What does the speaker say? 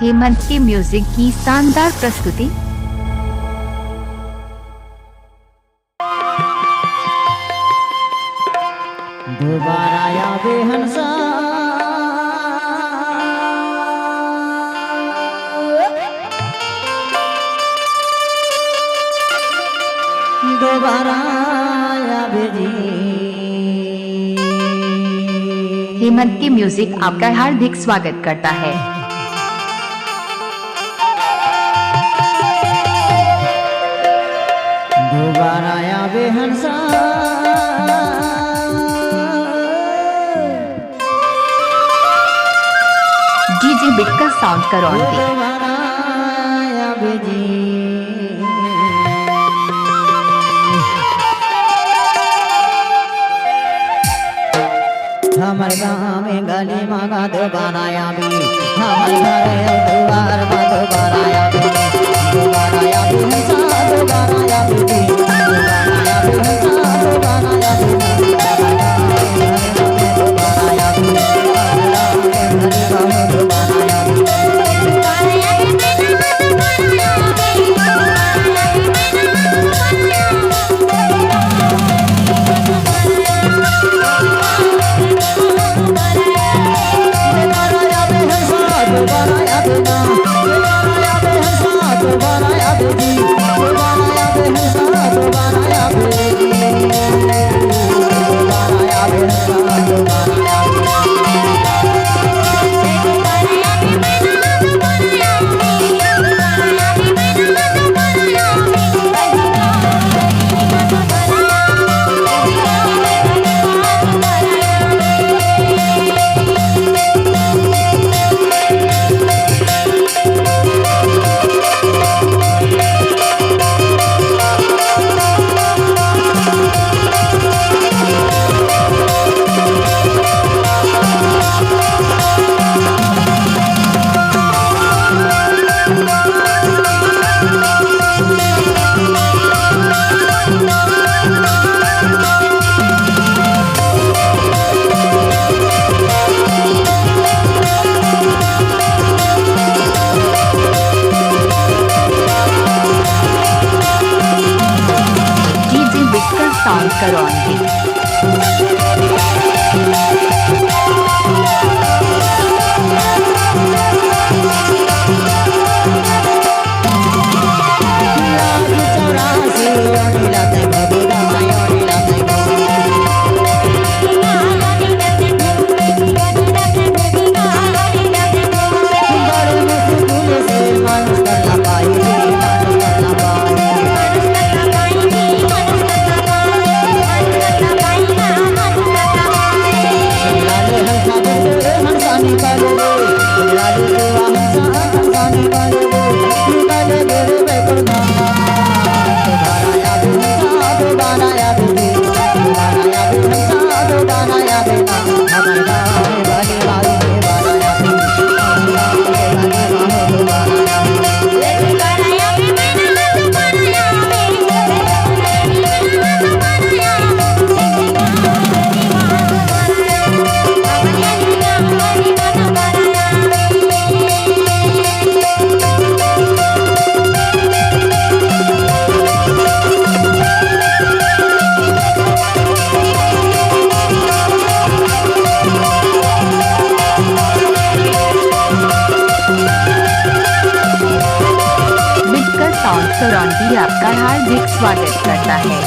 हेमंत के म्यूजिक की शानदार प्रस्तुति। दोबारा आवे हंसा दोबारा आवे जी। हेमंत के म्यूजिक आपका हार्दिक स्वागत करता है। दोबारा आवे हंसा डीजे बिटकर साउंड करो ऑन पे। दोबारा आवे जी। हमारे गाँव में गली मांगा दोबारा आवे, हमारे घर द्वार में दोबारा आवे, दोबारा आवे हंसा दोबारा आवे जी, दोबारा आवे हंसा दोबारा आवे, दोबारा आवे दोबारा साउंड करो ऑन पे। भी आपका हार्दिक स्वागत करता है।